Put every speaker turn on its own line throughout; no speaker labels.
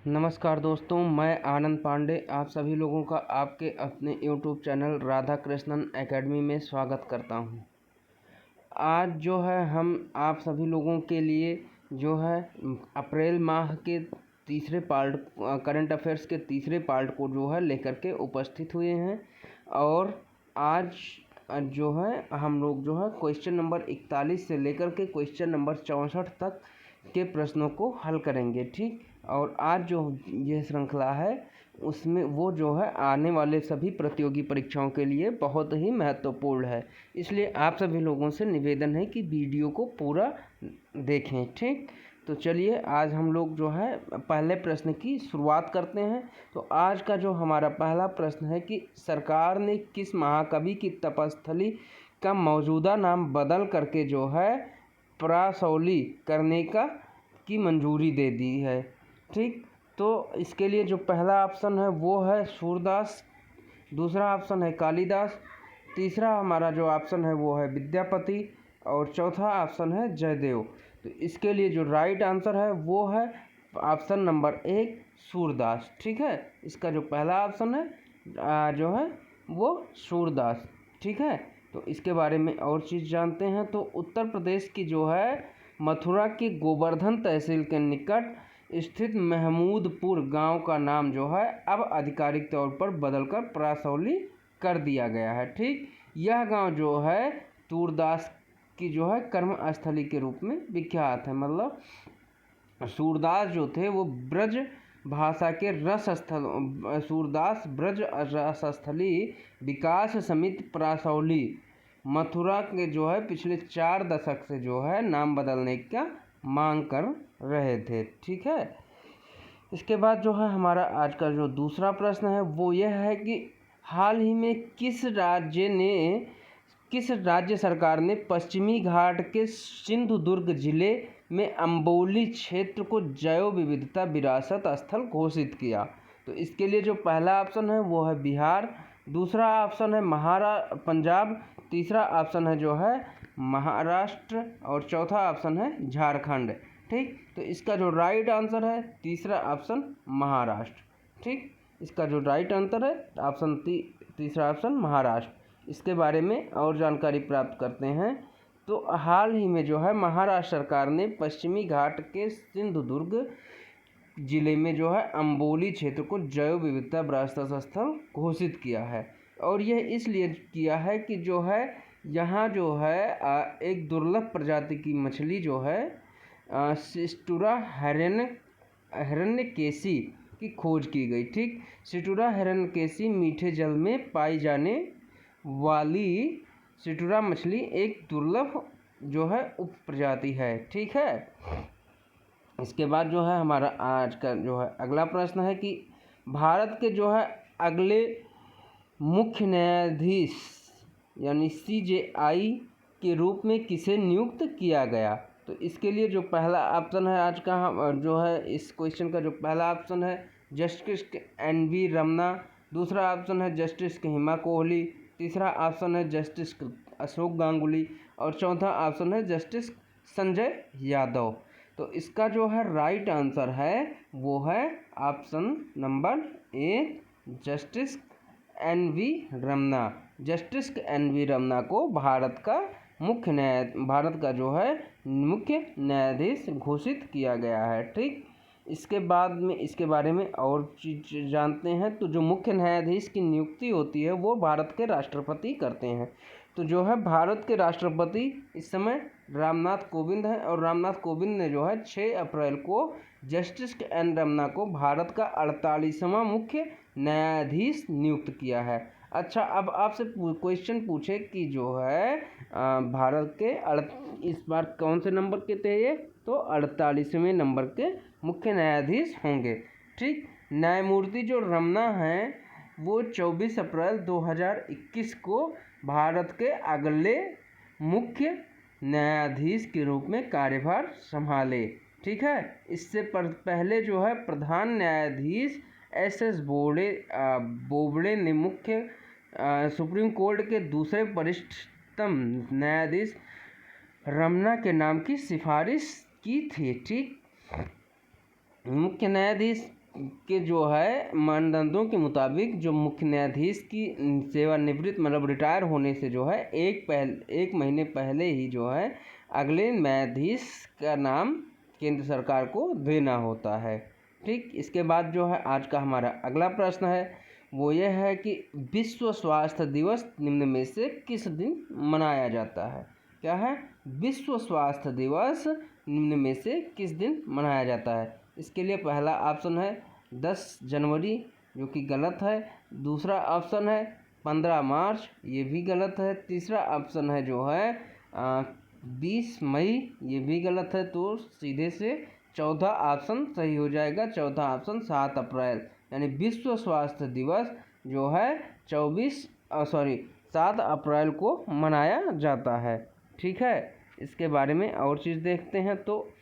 नमस्कार दोस्तों, मैं आनंद पांडे आप सभी लोगों का आपके अपने YouTube channel Radha Krishnan academy में स्वागत करता हूं। आज जो है हम आप सभी लोगों के लिए जो है अप्रैल माह के तीसरे पार्ट करंट अफेयर्स के तीसरे पार्ट को जो है लेकर के उपस्थित हुए हैं। और आज जो है हम लोग जो है क्वेश्चन नंबर 41 से लेकर के क्वेश्चन नंबर 64 तक के प्रश्नों को हल करेंगे। ठीक, और आज जो ये श्रृंखला है उसमें वो जो है आने वाले सभी प्रतियोगी परीक्षाओं के लिए बहुत ही महत्वपूर्ण है, इसलिए आप सभी लोगों से निवेदन है कि वीडियो को पूरा देखें। ठीक, तो चलिए आज हम लोग जो है पहले प्रश्न की शुरुआत करते हैं। तो आज का जो हमारा पहला प्रश्न है कि सरकार ने किस महाकवि की तपस्थली का मौजूदा नाम बदल करके जो है प्रासौली करने की मंजूरी दे दी है। ठीक, तो इसके लिए जो पहला ऑप्शन है वो है सूरदास, दूसरा ऑप्शन है कालिदास, तीसरा हमारा जो ऑप्शन है वो है विद्यापति और चौथा ऑप्शन है जयदेव। तो इसके लिए जो राइट आंसर है वो है ऑप्शन नंबर 1 सूरदास। ठीक है, इसका जो पहला ऑप्शन है जो है वो सूरदास। ठीक है, तो इसके बारे में और चीज़ जानते हैं। तो उत्तर प्रदेश की जो है मथुरा की गोवर्धन तहसील के निकट स्थित महमूदपुर गांव का नाम जो है अब आधिकारिक तौर पर बदलकर प्रासौली कर दिया गया है। ठीक, यह गांव जो है सूरदास की जो है कर्मस्थली के रूप में विख्यात है। मतलब सूरदास जो थे वो ब्रज भाषा के सूरदास ब्रज रसस्थली विकास समिति प्रासौली मथुरा के जो है पिछले 4 दशक से जो है नाम बदलने का मांग कर रहे थे। ठीक है, इसके बाद जो है हमारा आज का जो दूसरा प्रश्न है वो यह है कि हाल ही में किस राज्य सरकार ने पश्चिमी घाट के सिंधुदुर्ग जिले में अम्बोली क्षेत्र को जैव विविधता विरासत स्थल घोषित किया। तो इसके लिए जो पहला ऑप्शन है वो है बिहार, दूसरा ऑप्शन है पंजाब, तीसरा ऑप्शन है जो है महाराष्ट्र और चौथा ऑप्शन है झारखंड। ठीक, तो इसका जो राइट आंसर है तीसरा ऑप्शन महाराष्ट्र। ठीक, इसका जो राइट आंसर है ऑप्शन तीसरा ऑप्शन महाराष्ट्र। इसके बारे में और जानकारी प्राप्त करते हैं। तो हाल ही में जो है महाराष्ट्र सरकार ने पश्चिमी घाट के सिंधुदुर्ग जिले में जो है अम्बोली क्षेत्र को जैव विविधता विरासत स्थल घोषित किया है। और यह इसलिए किया है कि जो है यहाँ जो है एक दुर्लभ प्रजाति की मछली जो है सिस्टुरा हिरण्यकेशी की खोज की गई। ठीक, सिस्टुरा हिरण्यकेशी मीठे जल में पाई जाने वाली सिस्टुरा मछली एक दुर्लभ जो है उप प्रजाति है। ठीक है, इसके बाद जो है हमारा आज का जो है अगला प्रश्न है कि भारत के जो है अगले मुख्य न्यायाधीश यानी CJI के रूप में किसे नियुक्त किया गया। तो इसके लिए जो पहला ऑप्शन है आज का जो है इस क्वेश्चन का जो पहला ऑप्शन है जस्टिस NV रमना, दूसरा ऑप्शन है जस्टिस हिमा कोहली, तीसरा ऑप्शन है जस्टिस अशोक गांगुली और चौथा ऑप्शन है जस्टिस संजय यादव। तो इसका जो है राइट आंसर है वो है option number 1 justice NV Ramana. Justice NV Ramana को भारत का जो है मुख्य न्यायाधीश घोषित किया गया है। ठीक, इसके बाद में इसके बारे में और चीज़ जानते हैं। तो जो मुख्य न्यायाधीश की नियुक्ति होती है वो भारत के राष्ट्रपति करते हैं। तो जो है भारत के राष्ट्रपति इस समय रामनाथ कोविंद हैं और रामनाथ कोविंद ने जो है 6 अप्रैल को जस्टिस N रमना को भारत का 48वां मुख्य न्यायाधीश नियुक्त किया है। अच्छा, अब आपसे क्वेश्चन पूछे कि जो है भारत के इस बार कौन से नंबर के थे ये, तो 48वें नंबर के मुख्य न्यायाधीश होंगे। ठीक, न्यायमूर्ति जो रमना हैं वो 24 अप्रैल 2021 को भारत के अगले मुख्य न्यायाधीश के रूप में कार्यभार संभाले। ठीक है, इससे पहले जो है प्रधान न्यायाधीश SS बोबड़े ने मुख्य सुप्रीम कोर्ट के दूसरे वरिष्ठतम न्यायाधीश रमना के नाम की सिफारिश की थी। ठीक, मुख्य न्यायाधीश के जो है मानदंडों के मुताबिक जो मुख्य न्यायाधीश की सेवानिवृत्त मतलब रिटायर होने से जो है एक महीने पहले ही जो है अगले न्यायाधीश का नाम केंद्र सरकार को देना होता है। ठीक, इसके बाद जो है आज का हमारा अगला प्रश्न है वो ये है कि विश्व स्वास्थ्य दिवस निम्न में से किस दिन मनाया जाता है। क्या है? विश्व स्वास्थ्य दिवस निम्न में से किस दिन मनाया जाता है। इसके लिए पहला ऑप्शन है 10 जनवरी, जो कि गलत है। दूसरा ऑप्शन है 15 मार्च, ये भी गलत है। तीसरा ऑप्शन है जो है 20 मई, ये भी गलत है। तो सीधे से चौथा ऑप्शन सही हो जाएगा। चौथा ऑप्शन 7 अप्रैल, यानी विश्व स्वास्थ्य दिवस जो है 7 अप्रैल को मनाया जाता है। ठीक है, इसके बारे में और चीज़ देखते हैं तो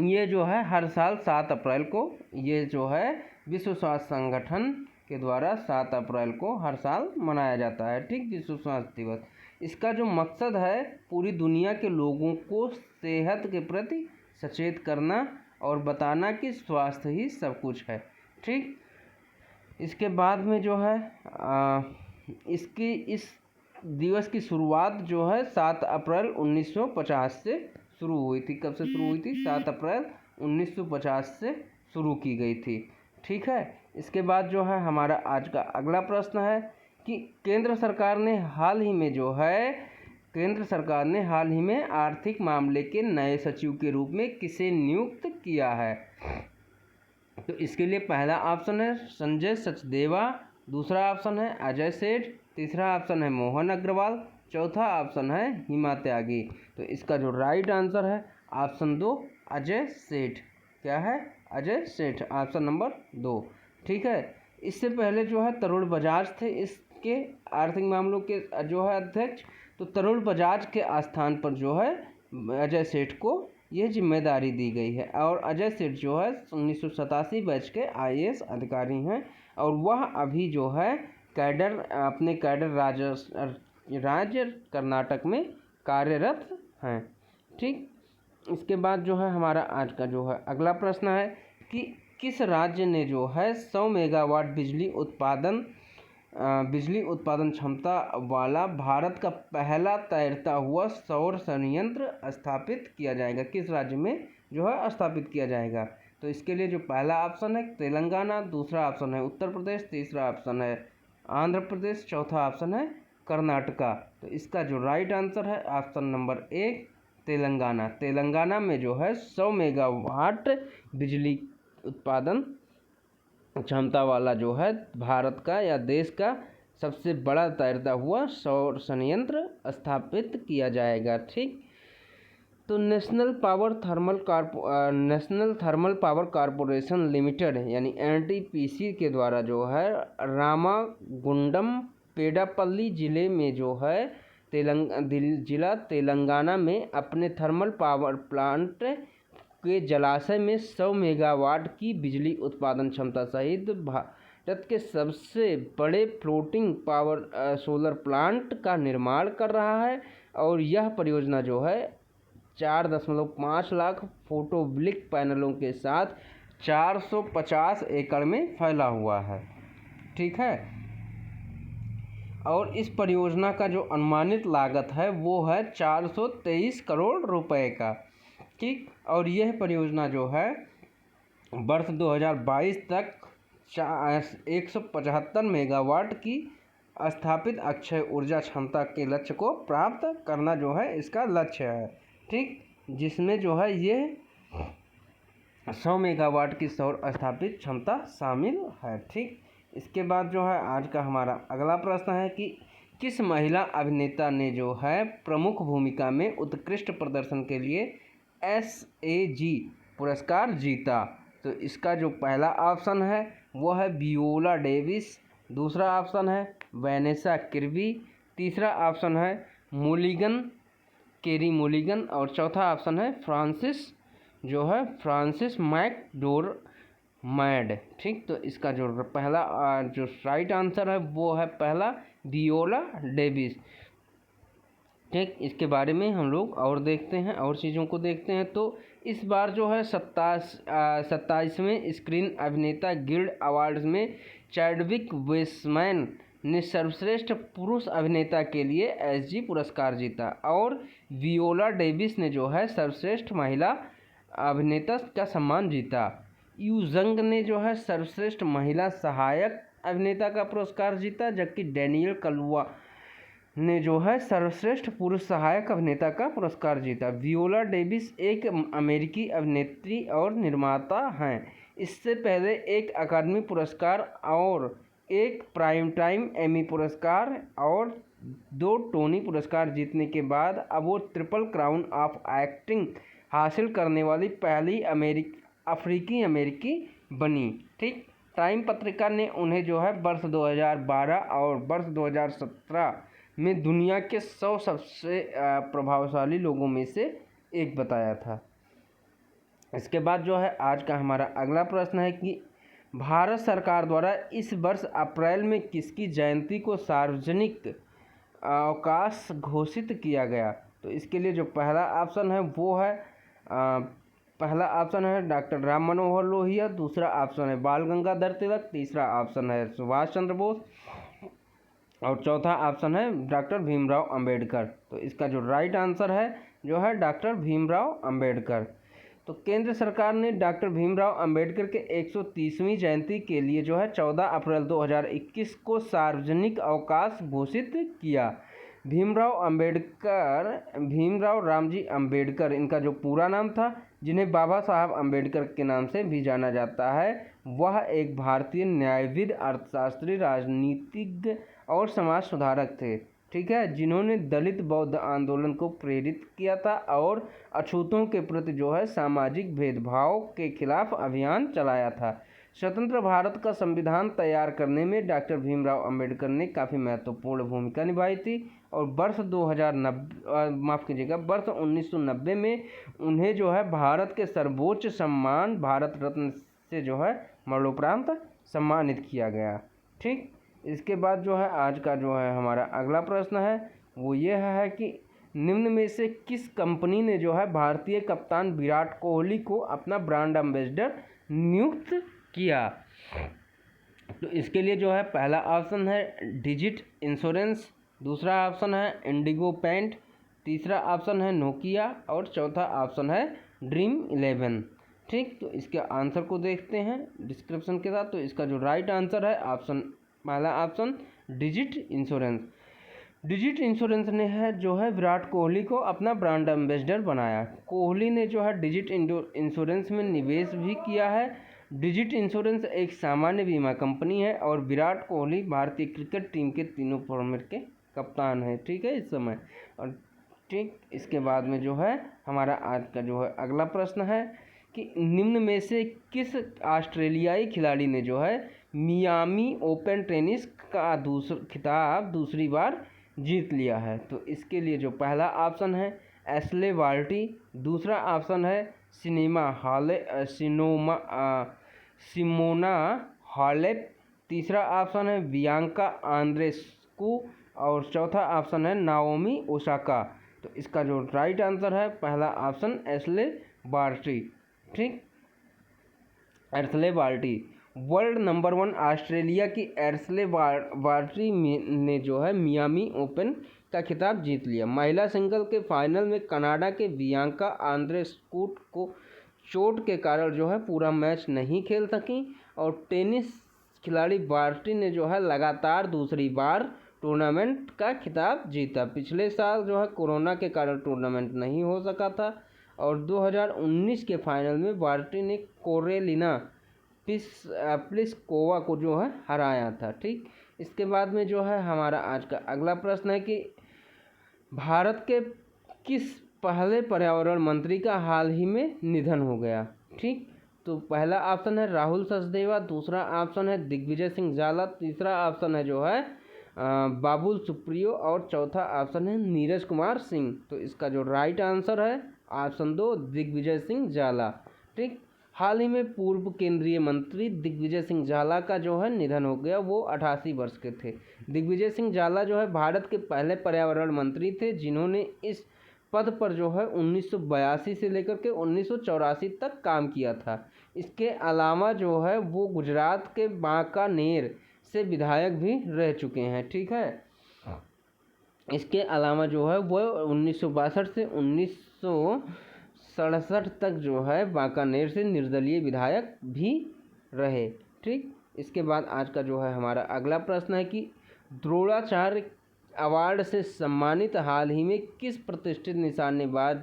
ये जो है हर साल 7 अप्रैल को ये जो है विश्व स्वास्थ्य संगठन के द्वारा 7 अप्रैल को हर साल मनाया जाता है। ठीक, विश्व स्वास्थ्य दिवस। इसका जो मकसद है पूरी दुनिया के लोगों को सेहत के प्रति सचेत करना और बताना कि स्वास्थ्य ही सब कुछ है। ठीक, इसके बाद में जो है इस दिवस की शुरुआत जो है 7 अप्रैल 1950 से शुरू हुई थी। कब से शुरू हुई थी? 7 अप्रैल 1950 से शुरू की गई थी। ठीक है, इसके बाद जो है हमारा आज का अगला प्रश्न है कि केंद्र सरकार ने हाल ही में आर्थिक मामले के नए सचिव के रूप में किसे नियुक्त किया है। तो इसके लिए पहला ऑप्शन है संजय सचदेवा, दूसरा ऑप्शन है अजय सेठ, तीसरा ऑप्शन है मोहन अग्रवाल, चौथा ऑप्शन है हिमा त्यागी। तो इसका जो राइट आंसर है ऑप्शन 2 अजय सेठ। क्या है? अजय सेठ, ऑप्शन नंबर 2। ठीक है, इससे पहले जो है तरुण बजाज थे इसके आर्थिक मामलों के जो है अध्यक्ष। तो तरुण बजाज के स्थान पर जो है अजय सेठ को यह जिम्मेदारी दी गई है। और अजय सेठ जो है 1987 बैच के IAS अधिकारी हैं और वह अभी जो है अपने कैडर राज्य कर्नाटक में कार्यरत हैं। ठीक, इसके बाद जो है हमारा आज का जो है अगला प्रश्न है कि किस राज्य ने जो है 100 मेगावाट बिजली उत्पादन क्षमता वाला भारत का पहला तैरता हुआ सौर संयंत्र स्थापित किया जाएगा। किस राज्य में जो है स्थापित किया जाएगा। तो इसके लिए जो पहला ऑप्शन है तेलंगाना, दूसरा ऑप्शन है उत्तर प्रदेश, तीसरा ऑप्शन है आंध्र प्रदेश, चौथा ऑप्शन है कर्नाटका। तो इसका जो राइट आंसर है ऑप्शन नंबर 1 तेलंगाना। तेलंगाना में जो है 100 मेगावाट बिजली उत्पादन क्षमता वाला जो है भारत का या देश का सबसे बड़ा तैरता हुआ सौर संयंत्र स्थापित किया जाएगा। ठीक, तो national thermal power corporation limited यानी NTPC के द्वारा जो है रामागुंडम पेडापल्ली जिले में जो है जिला तेलंगाना में अपने थर्मल पावर प्लांट के जलाशय में 100 मेगावाट की बिजली उत्पादन क्षमता सहित भारत के सबसे बड़े फ्लोटिंग पावर सोलर प्लांट का निर्माण कर रहा है। और यह परियोजना जो है 4.5 लाख फोटोवोल्टिक पैनलों के साथ 450 एकड़ में फैला हुआ है। ठीक है, और इस परियोजना का जो अनुमानित लागत है वो है 423 करोड़ रुपए का। ठीक, और यह परियोजना जो है वर्ष 2022 तक 175 मेगावाट की स्थापित अक्षय ऊर्जा क्षमता के लक्ष्य को प्राप्त करना जो है इसका लक्ष्य है। ठीक, जिसमें जो है ये 100 मेगावाट की सौर स्थापित क्षमता शामिल है। ठीक, इसके बाद जो है आज का हमारा अगला प्रश्न है कि किस महिला अभिनेता ने जो है प्रमुख भूमिका में उत्कृष्ट प्रदर्शन के लिए SAG पुरस्कार जीता। तो इसका जो पहला ऑप्शन है वो है वियोला डेविस, दूसरा ऑप्शन है वैनेसा किर्बी, तीसरा ऑप्शन है केरी मोलिगन और चौथा ऑप्शन है फ्रांसिस मैकडोरमैड। ठीक, तो इसका जो पहला जो राइट आंसर है वो है पहला वियोला डेविस। ठीक, इसके बारे में हम लोग और देखते हैं और चीज़ों को देखते हैं। तो इस बार जो है 27वें स्क्रीन अभिनेता गिल्ड अवार्ड्स में चैडविक बोसेमैन ने सर्वश्रेष्ठ पुरुष अभिनेता के लिए एसजी पुरस्कार जीता और वियोला डेविस ने जो है सर्वश्रेष्ठ महिला अभिनेता का सम्मान जीता। यू जंग ने जो है सर्वश्रेष्ठ महिला सहायक अभिनेता का पुरस्कार जीता, जबकि डैनियल कलुआ ने जो है सर्वश्रेष्ठ पुरुष सहायक अभिनेता का पुरस्कार जीता। वियोला डेविस एक अमेरिकी अभिनेत्री और निर्माता हैं। इससे पहले एक अकादमी पुरस्कार और एक प्राइम टाइम एमी पुरस्कार और 2 टोनी पुरस्कार जीतने के बाद अब वो ट्रिपल क्राउन ऑफ एक्टिंग हासिल करने वाली पहली अफ्रीकी अमेरिकी बनी। ठीक, टाइम पत्रिका ने उन्हें जो है वर्ष 2012 और वर्ष 2017 में दुनिया के 100 सबसे प्रभावशाली लोगों में से एक बताया था। इसके बाद जो है आज का हमारा अगला प्रश्न है कि भारत सरकार द्वारा इस वर्ष अप्रैल में किसकी जयंती को सार्वजनिक अवकाश घोषित किया गया? तो इसके लिए जो पहला ऑप्शन है वो है पहला ऑप्शन है डॉक्टर राम मनोहर लोहिया, दूसरा ऑप्शन है बाल गंगाधर तिलक, तीसरा ऑप्शन है सुभाष चंद्र बोस और चौथा ऑप्शन है डॉक्टर भीमराव अंबेडकर। तो इसका जो राइट आंसर है जो है डॉक्टर भीमराव अंबेडकर। तो केंद्र सरकार ने डॉक्टर भीमराव अंबेडकर के 130वीं जयंती के लिए जो है 14 अप्रैल 2021 को सार्वजनिक अवकाश घोषित किया। भीमराव रामजी अंबेडकर इनका जो पूरा नाम था, जिन्हें बाबा साहब अंबेडकर के नाम से भी जाना जाता है, वह एक भारतीय न्यायविद, अर्थशास्त्री, राजनीतिज्ञ और समाज सुधारक थे। ठीक है, जिन्होंने दलित बौद्ध आंदोलन को प्रेरित किया था और अछूतों के प्रति जो है सामाजिक भेदभाव के खिलाफ अभियान चलाया था। स्वतंत्र भारत का संविधान तैयार करने में डॉक्टर भीमराव अंबेडकर ने काफ़ी महत्वपूर्ण भूमिका निभाई थी और वर्ष 1990 में उन्हें जो है भारत के सर्वोच्च सम्मान भारत रत्न से जो है मरणोपरांत सम्मानित किया गया। ठीक, इसके बाद जो है आज का जो है हमारा अगला प्रश्न है वो ये है कि निम्न में से किस कंपनी ने जो है भारतीय कप्तान विराट कोहली को अपना ब्रांड एम्बेसडर नियुक्त किया? तो इसके लिए जो है पहला ऑप्शन है डिजिट इंश्योरेंस, दूसरा ऑप्शन है इंडिगो पेंट, तीसरा ऑप्शन है नोकिया और चौथा ऑप्शन है ड्रीम 11। ठीक, तो इसके आंसर को देखते हैं डिस्क्रिप्शन के साथ। तो इसका जो राइट आंसर है पहला option digit insurance. Digit insurance ने जो है विराट कोहली को अपना ब्रांड एम्बेसडर बनाया। कोहली ने जो है डिजिट इंश्योरेंस में निवेश भी किया है। डिजिट इंश्योरेंस एक सामान्य बीमा कंपनी है और विराट कोहली भारतीय क्रिकेट टीम के तीनों फॉर्मेट के कप्तान हैं। ठीक है, इस समय। और ठीक, इसके बाद में जो है हमारा आज का जो है अगला प्रश्न है कि निम्न में से किस ऑस्ट्रेलियाई खिलाड़ी ने जो है मियामी ओपन टेनिस का खिताब दूसरी बार जीत लिया है? तो इसके लिए जो पहला ऑप्शन है एशले बार्टी, दूसरा ऑप्शन है सिमोना हालेप, तीसरा ऑप्शन है बियांका आंद्रेस्कू और चौथा ऑप्शन है नाओमी ओसाका। तो इसका जो राइट आंसर है पहला ऑप्शन एशले बार्टी। ठीक, Ashleigh Barty. World number 1 Australia की एशले बार्टी ने जो है मियामी ओपन का खिताब जीत लिया। महिला सिंगल के फाइनल में कनाडा के बियांका आंद्रेस्कू को चोट के कारण जो है पूरा मैच नहीं खेल सकी और टेनिस खिलाड़ी बार्टी ने जो है लगातार दूसरी बार टूर्नामेंट का खिताब जीता। पिछले साल जो है कोरोना के कारण टूर्नामेंट नहीं हो सका था और 2019 के फाइनल में बार्टी ने कोरेलिना प्लिस्कोवा को जो है हराया था। ठीक, इसके बाद में जो है हमारा आज का अगला प्रश्न है कि भारत के किस पहले पर्यावरण मंत्री का हाल ही में निधन हो गया? ठीक, तो पहला ऑप्शन है राहुल सचदेवा, दूसरा ऑप्शन है दिग्विजय सिंह जाला, तीसरा ऑप्शन है जो है बाबुल सुप्रियो और चौथा ऑप्शन है नीरज कुमार सिंह। तो इसका जो राइट आंसर है ऑप्शन 2 दिग्विजय सिंह जाला। ठीक, हाल ही में पूर्व केंद्रीय मंत्री दिग्विजय सिंह जाला का जो है निधन हो गया। वो 88 वर्ष के थे। दिग्विजय सिंह जाला जो है भारत के पहले पर्यावरण मंत्री थे जिन्होंने इस पद पर जो है 1982 से लेकर के 1984 तक काम किया था। इसके अलावा जो है वो गुजरात के बांकानेर से विधायक भी रह चुके हैं। ठीक है, इसके अलावा जो है वो 1962 से 1967 तक जो है बांकानेर से निर्दलीय विधायक भी रहे। ठीक, इसके बाद आज का जो है हमारा अगला प्रश्न है कि द्रोणाचार्य अवार्ड से सम्मानित हाल ही में किस प्रतिष्ठित निशानेबाज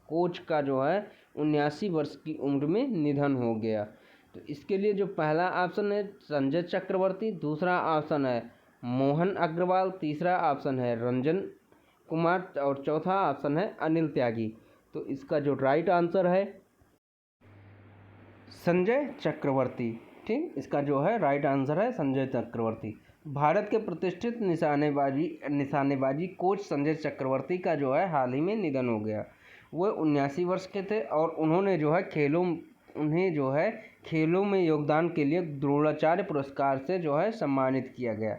कोच का जो है 79 वर्ष की उम्र में निधन हो गया। तो इसके लिए जो पहला ऑप्शन है संजय चक्रवर्ती, दूसरा ऑप्शन है मोहन अग्रवाल, तीसरा ऑप्शन है रंजन कुमार और चौथा ऑप्शन है अनिल त्यागी। तो इसका जो राइट आंसर है संजय चक्रवर्ती। ठीक, इसका जो है राइट आंसर है संजय चक्रवर्ती। भारत के प्रतिष्ठित निशानेबाजी कोच संजय चक्रवर्ती का जो है हाल ही में निधन हो गया। वो 79 वर्ष के थे और उन्होंने जो है खेलों में योगदान के लिए द्रोणाचार्य पुरस्कार से जो है सम्मानित किया गया।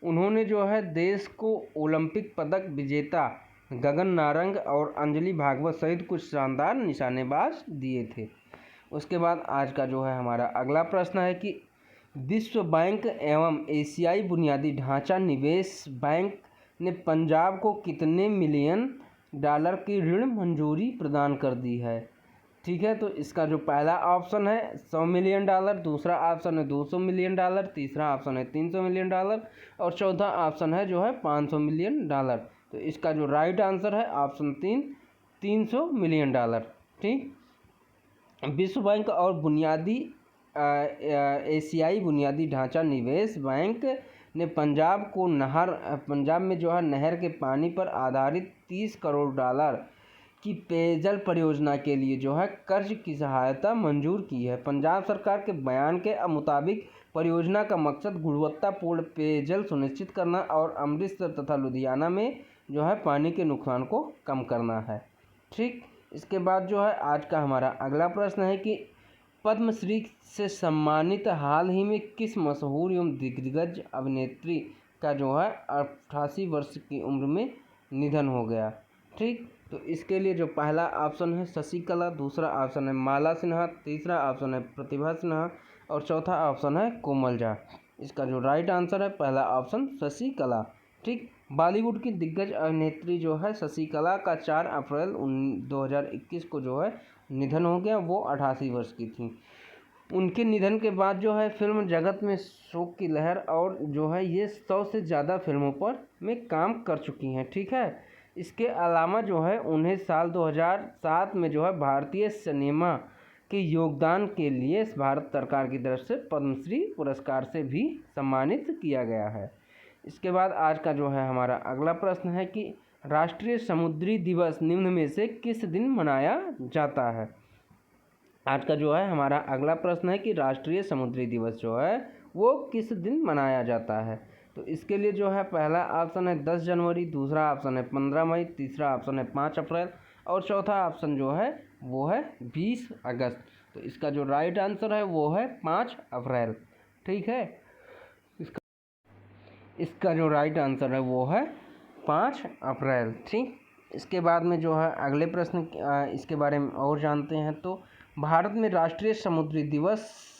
उन्होंने जो है देश को ओलंपिक पदक विजेता गगन नारंग और अंजलि भागवत सहित कुछ शानदार निशानेबाज दिए थे। उसके बाद आज का जो है हमारा अगला प्रश्न है कि विश्व बैंक एवं एशियाई बुनियादी ढांचा निवेश बैंक ने पंजाब को कितने मिलियन डॉलर की ऋण मंजूरी प्रदान कर दी है। ठीक है, तो इसका जो पहला ऑप्शन है 100 मिलियन डॉलर, दूसरा ऑप्शन है 200 मिलियन डॉलर, तीसरा ऑप्शन है 300 मिलियन डॉलर और चौथा ऑप्शन है जो है 500 मिलियन डॉलर। तो इसका जो राइट आंसर है ऑप्शन 300 मिलियन डॉलर। ठीक, विश्व बैंक और एशियाई बुनियादी ढांचा निवेश बैंक ने पंजाब में जो है नहर के पानी पर आधारित 30 करोड़ डॉलर की पेयजल परियोजना के लिए जो है कर्ज की सहायता मंजूर की है। पंजाब सरकार के बयान के मुताबिक परियोजना का मकसद गुणवत्तापूर्ण पेयजल सुनिश्चित करना और अमृतसर तथा लुधियाना में जो है पानी के नुकसान को कम करना है। ठीक, इसके बाद जो है आज का हमारा अगला प्रश्न है कि पद्मश्री से सम्मानित हाल ही में किस मशहूर एवं दिग्गज अभिनेत्री का जो है 88 वर्ष की उम्र में निधन हो गया। ठीक, तो इसके लिए जो पहला ऑप्शन है शशिकला, दूसरा ऑप्शन है माला सिन्हा, तीसरा ऑप्शन है प्रतिभा सिन्हा और चौथा ऑप्शन है कोमल झा। इसका जो राइट आंसर है पहला ऑप्शन शशिकला। ठीक, बॉलीवुड की दिग्गज अभिनेत्री जो है शशिकला का 4 अप्रैल 2021 को जो है निधन हो गया। वो 88 वर्ष की थी। उनके निधन के बाद जो है फिल्म जगत में शोक की लहर और जो है ये 100 से ज़्यादा फिल्मों पर में काम कर चुकी हैं। ठीक है, इसके अलावा जो है उन्हें साल 2007 में जो है भारतीय सिनेमा के योगदान के लिए भारत सरकार की तरफ से पद्मश्री पुरस्कार से भी सम्मानित किया गया है। इसके बाद आज का जो है हमारा अगला प्रश्न है कि राष्ट्रीय समुद्री दिवस निम्न में से किस दिन मनाया जाता है। आज का जो है हमारा अगला प्रश्न है कि राष्ट्रीय समुद्री दिवस जो है वो किस दिन मनाया जाता है। तो इसके लिए जो है पहला ऑप्शन है 10 जनवरी, दूसरा ऑप्शन है 15 मई, तीसरा ऑप्शन है 5 अप्रैल और चौथा ऑप्शन जो है वो है 20 अगस्त। तो इसका जो राइट आंसर है वो है 5 अप्रैल। ठीक है, इसका जो राइट आंसर है वो है 5 अप्रैल। ठीक, इसके बाद में जो है अगले प्रश्न इसके बारे में और जानते हैं। तो भारत में राष्ट्रीय समुद्री दिवस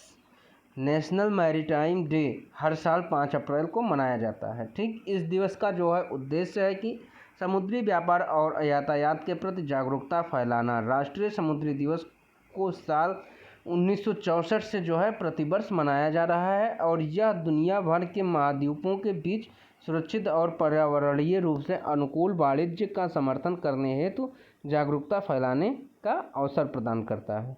नेशनल मैरीटाइम डे हर साल 5 अप्रैल को मनाया जाता है। ठीक, इस दिवस का जो है उद्देश्य है कि समुद्री व्यापार और यातायात के प्रति जागरूकता फैलाना। राष्ट्रीय समुद्री दिवस को साल 1964 से जो है प्रतिवर्ष मनाया जा रहा है और यह दुनिया भर के महाद्वीपों के बीच सुरक्षित और पर्यावरणीय रूप से अनुकूल वाणिज्य का समर्थन करने हेतु जागरूकता फैलाने का अवसर प्रदान करता है।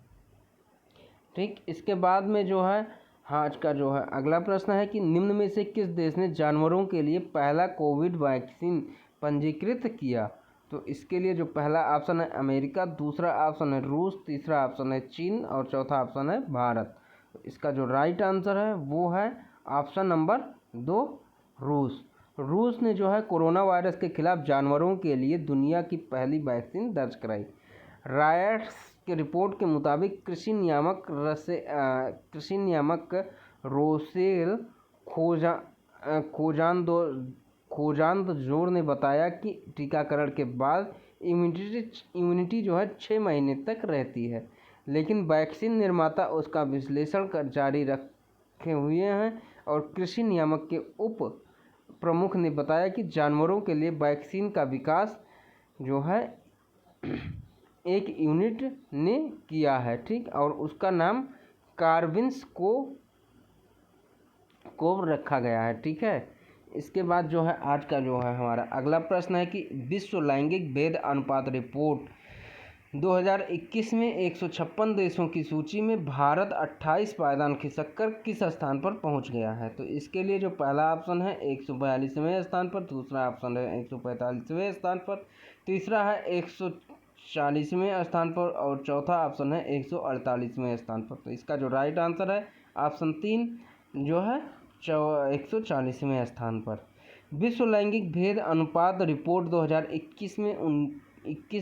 ठीक, इसके बाद में जो है आज का जो है अगला प्रश्न है कि निम्न में से किस देश ने जानवरों के लिए पहला कोविड वैक्सीन पंजीकृत किया। तो इसके लिए जो पहला ऑप्शन है अमेरिका, दूसरा ऑप्शन है रूस, तीसरा ऑप्शन है चीन और चौथा ऑप्शन है भारत। तो इसका जो राइट आंसर है वो है ऑप्शन नंबर 2 रूस। रूस ने जो है कोरोना वायरस के खिलाफ जानवरों के लिए दुनिया की पहली वैक्सीन दर्ज कराई। रायट्स की रिपोर्ट के मुताबिक कृषि नियामक रोसेल खोजांदजोर ने बताया कि टीकाकरण के बाद इम्यूनिटी जो है 6 महीने तक रहती है। लेकिन वैक्सीन निर्माता उसका विश्लेषण कर जारी रखे हुए हैं और कृषि नियामक के उप प्रमुख ने बताया कि जानवरों के लिए वैक्सीन का विकास जो है एक यूनिट ने किया है, ठीक, और उसका नाम कार्विन्स को रखा गया है, ठीक है। इसके बाद जो है आज का जो है हमारा अगला प्रश्न है कि विश्व लैंगिक भेद अनुपात रिपोर्ट 2021 में 156 देशों की सूची में भारत 28 पायदान खिसककर किस स्थान पर पहुंच गया है। तो इसके लिए जो पहला ऑप्शन है 142वें स्थान पर, दूसरा ऑप्शन है 145वें स्थान पर, तीसरा है 140वें स्थान पर और चौथा ऑप्शन है 148वें स्थान पर। तो इसका जो राइट आंसर है ऑप्शन 3 जो है 140वें स्थान पर। विश्व लैंगिक भेद अनुपात रिपोर्ट 2021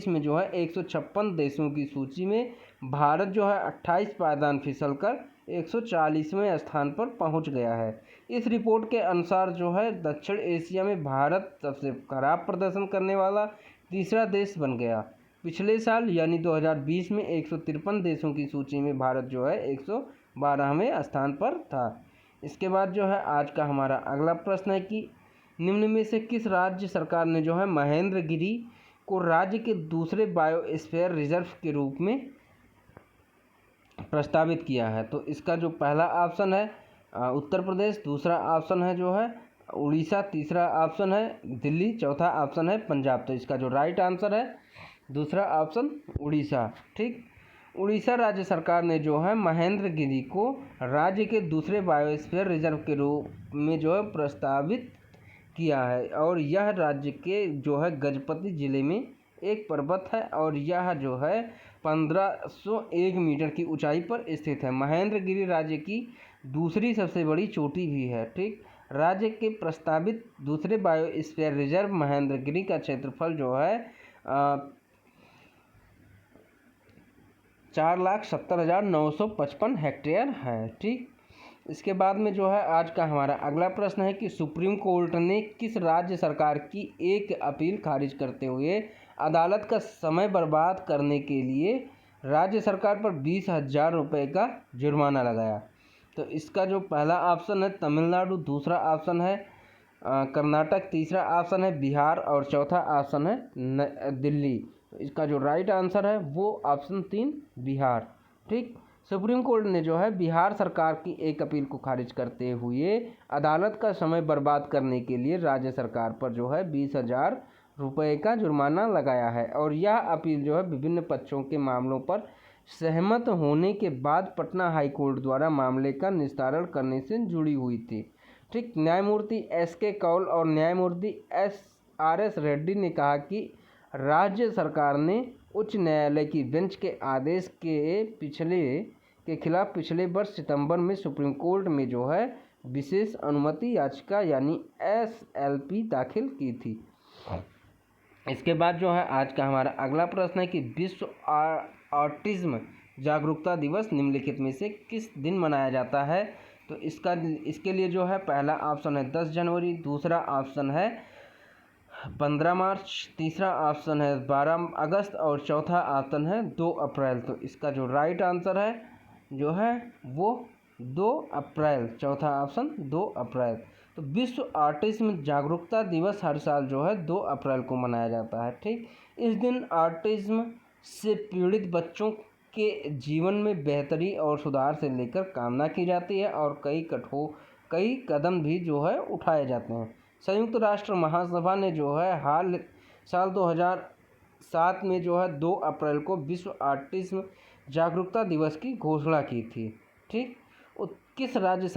में जो है 156 देशों की सूची में भारत जो है 28 पायदान फिसलकर 140वें स्थान पर पहुंच गया है। इस रिपोर्ट के अनुसार जो है दक्षिण एशिया में भारत सबसे खराब प्रदर्शन करने वाला तीसरा देश बन गया। पिछले साल यानी 2020 में 153 देशों की सूची में भारत जो है 112वें स्थान पर था। इसके बाद जो है आज का हमारा अगला प्रश्न है कि निम्न में से किस राज्य सरकार ने जो है महेंद्रगिरी को राज्य के दूसरे बायोस्फीयर रिजर्व के रूप में प्रस्तावित किया है। तो इसका जो पहला ऑप्शन है उत्तर प्रदेश, दूसरा ऑप्शन है जो है उड़ीसा, तीसरा ऑप्शन है दिल्ली, चौथा ऑप्शन है पंजाब। तो इसका जो राइट आंसर है दूसरा ऑप्शन उड़ीसा, ठीक। उड़ीसा राज्य सरकार ने जो है महेंद्रगिरी को राज्य के दूसरे बायोस्फीयर रिजर्व के रूप में जो है प्रस्तावित किया है और यह राज्य के जो है गजपति जिले में एक पर्वत है और यह जो है 1501 मीटर की ऊंचाई पर स्थित है। महेंद्रगिरी राज्य की दूसरी सबसे बड़ी चोटी भी है, ठीक। राज्य के प्रस्तावित दूसरे बायोस्फीयर रिजर्व महेंद्रगिरी का क्षेत्रफल जो है 4,70,955 हेक्टेयर है, ठीक। इसके बाद में जो है आज का हमारा अगला प्रश्न है कि सुप्रीम कोर्ट ने किस राज्य सरकार की एक अपील खारिज करते हुए अदालत का समय बर्बाद करने के लिए राज्य सरकार पर 20,000 रुपये का जुर्माना लगाया। तो इसका जो पहला ऑप्शन है तमिलनाडु, दूसरा ऑप्शन है कर्नाटक, तीसरा ऑप्शन है बिहार और चौथा ऑप्शन है दिल्ली। तो इसका जो राइट आंसर है वो ऑप्शन 3 बिहार, ठीक। सुप्रीम कोर्ट ने जो है बिहार सरकार की एक अपील को खारिज करते हुए अदालत का समय बर्बाद करने के लिए राज्य सरकार पर जो है 20,000 रुपये का जुर्माना लगाया है और यह अपील जो है विभिन्न पक्षों के मामलों पर सहमत होने के बाद पटना हाई कोर्ट द्वारा मामले का निस्तारण करने से जुड़ी हुई थी, ठीक। न्यायमूर्ति SK कौल और न्यायमूर्ति RS रेड्डी ने कहा कि राज्य सरकार ने उच्च न्यायालय की बेंच के आदेश के खिलाफ पिछले वर्ष सितंबर में सुप्रीम कोर्ट में जो है विशेष अनुमति याचिका यानी SLP दाखिल की थी। इसके बाद जो है आज का हमारा अगला प्रश्न है कि विश्व ऑटिज्म जागरूकता दिवस निम्नलिखित में से किस दिन मनाया जाता है। तो इसके लिए जो है पहला ऑप्शन है 10 जनवरी, दूसरा ऑप्शन है 15 मार्च, तीसरा ऑप्शन है 12 अगस्त और चौथा ऑप्शन है 2 अप्रैल। तो इसका जो राइट आंसर है जो है वो 2 अप्रैल, चौथा ऑप्शन 2 अप्रैल। तो विश्व ऑटिज्म जागरूकता दिवस हर साल जो है 2 अप्रैल को मनाया जाता है, ठीक। इस दिन ऑटिज्म से पीड़ित बच्चों के जीवन में बेहतरी और सुधार से लेकर कामना की जाती है और कई कदम भी जो है उठाए जाते हैं। संयुक्त राष्ट्र महासभा ने जो है साल 2007 में जो है 2 अप्रैल को विश्व ऑटिज्म जागरूकता दिवस की घोषणा की थी, ठीक। किस राज्य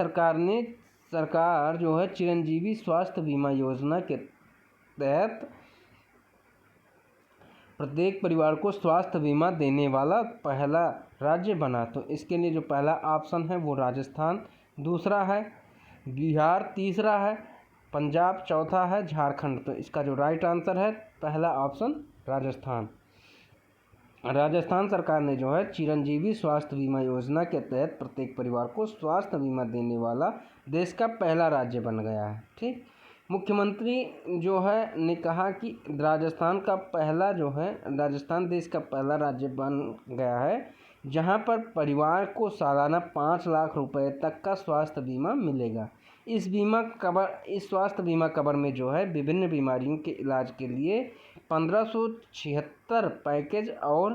सरकार जो है चिरंजीवी स्वास्थ्य बीमा योजना के तहत प्रत्येक परिवार को स्वास्थ्य बीमा देने वाला पहला राज्य बना। तो इसके लिए जो पहला ऑप्शन है वो राजस्थान, दूसरा है बिहार, तीसरा है पंजाब, चौथा है झारखंड। तो इसका जो राइट आंसर है पहला ऑप्शन राजस्थान। राजस्थान सरकार ने जो है चिरंजीवी स्वास्थ्य बीमा योजना के तहत प्रत्येक परिवार को स्वास्थ्य बीमा देने वाला देश का पहला राज्य बन गया है, ठीक। मुख्यमंत्री जो है ने कहा कि राजस्थान देश का पहला राज्य बन गया है जहां पर परिवार को सालाना 5 लाख रुपए तक का स्वास्थ्य बीमा मिलेगा। इस स्वास्थ्य बीमा कवर में जो है विभिन्न बीमारियों के इलाज के लिए 1576 पैकेज और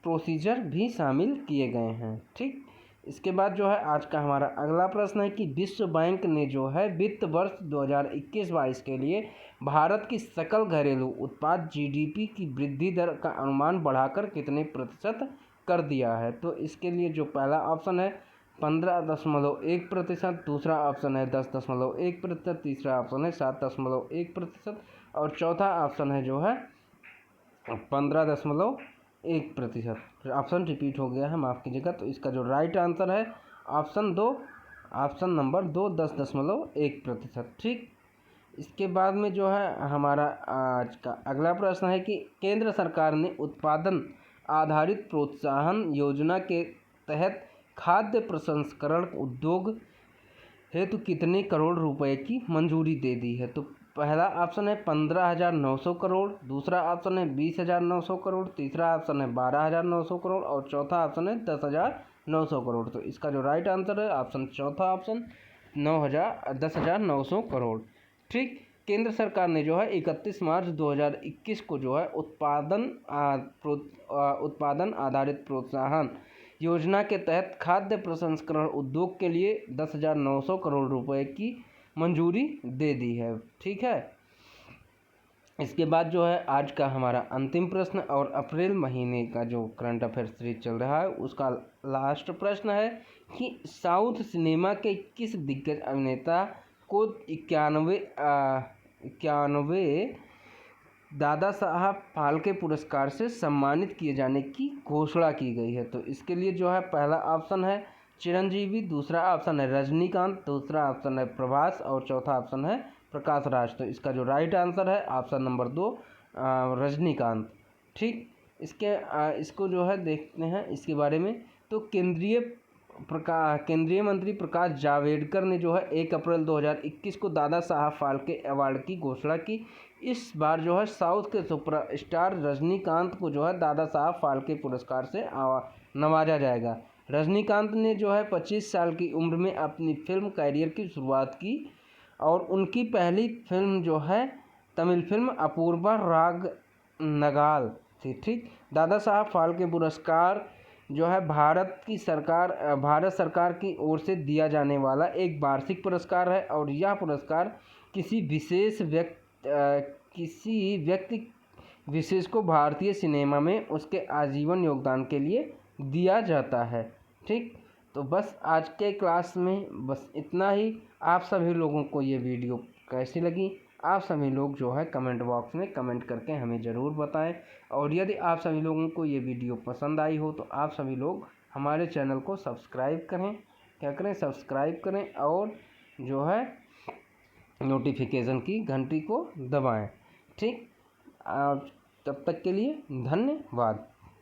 प्रोसीजर भी शामिल किए गए हैं। ठीक, इसके बाद जो है आज का हमारा अगला प्रश्न है कि विश्व बैंक ने जो है वित्त वर्ष 2021-22 के लिए भारत की सकल घरेलू उत्पाद जीडीपी की वृद्धि दर का अनुमान बढ़ाकर कितने प्रतिशत कर दिया है। तो इसके लिए जो पहला ऑप्शन है 15.1%, दूसरा ऑप्शन है 10.1%, तीसरा ऑप्शन है 7.1% और चौथा ऑप्शन है जो है 15.1%। ऑप्शन रिपीट हो गया है, माफ़ कीजिएगा। तो इसका जो राइट आंसर है ऑप्शन नंबर 2 10.1%। ठीक, इसके बाद में जो है हमारा आज का अगला प्रश्न है कि केंद्र सरकार ने उत्पादन आधारित प्रोत्साहन योजना के तहत खाद्य प्रसंस्करण उद्योग हेतु कितने करोड़ रुपए की मंजूरी दे दी है। तो पहला ऑप्शन है 15,900 करोड़, दूसरा ऑप्शन है 20,900 करोड़, तीसरा ऑप्शन है 12,900 करोड़ और चौथा ऑप्शन है 10,900 करोड़। तो इसका जो राइट आंसर है चौथा ऑप्शन 10,900 करोड़। ठीक, केंद्र सरकार ने जो है 31 मार्च 2021 को जो है उत्पादन आधारित प्रोत्साहन योजना के तहत खाद्य प्रसंस्करण उद्योग के लिए 10,900 करोड़ रुपए की मंजूरी दे दी है। ठीक है, इसके बाद जो है आज का हमारा अंतिम प्रश्न और अप्रैल महीने का जो करंट अफेयर सीरीज चल रहा है उसका लास्ट प्रश्न है कि साउथ सिनेमा के किस दिग्गज अभिनेता को 91 दादा साहब फाल्के पुरस्कार से सम्मानित किए जाने की घोषणा की गई है। तो इसके लिए जो है पहला ऑप्शन है चिरंजीवी, दूसरा ऑप्शन है रजनीकांत, दूसरा ऑप्शन है प्रभास और चौथा ऑप्शन है प्रकाश राज। तो इसका जो राइट आंसर है ऑप्शन नंबर 2 रजनीकांत। ठीक, इसको जो है देखते हैं इसके बारे में। तो केंद्रीय मंत्री प्रकाश जावड़ेकर ने जो है 1 अप्रैल 2021 को दादा साहब फाल्के अवार्ड की घोषणा की। इस बार जो है साउथ के सुपरस्टार रजनीकांत को जो है दादा साहब फाल्के पुरस्कार से नवाजा जाएगा। रजनीकांत ने जो है 25 साल की उम्र में अपनी फिल्म कैरियर की शुरुआत की और उनकी पहली फिल्म जो है तमिल फिल्म अपूर्वा राग नगाल थी। ठीक, दादा साहब फाल्के पुरस्कार जो है भारत सरकार की ओर से दिया जाने वाला एक वार्षिक पुरस्कार है और यह पुरस्कार किसी व्यक्ति विशेष को भारतीय सिनेमा में उसके आजीवन योगदान के लिए दिया जाता है। ठीक, तो बस आज के क्लास में बस इतना ही। आप सभी लोगों को ये वीडियो कैसी लगी आप सभी लोग जो है कमेंट बॉक्स में कमेंट करके हमें ज़रूर बताएं और यदि आप सभी लोगों को ये वीडियो पसंद आई हो तो आप सभी लोग हमारे चैनल को सब्सक्राइब करें और जो है नोटिफिकेशन की घंटी को दबाएं। ठीक, तब तक के लिए धन्यवाद।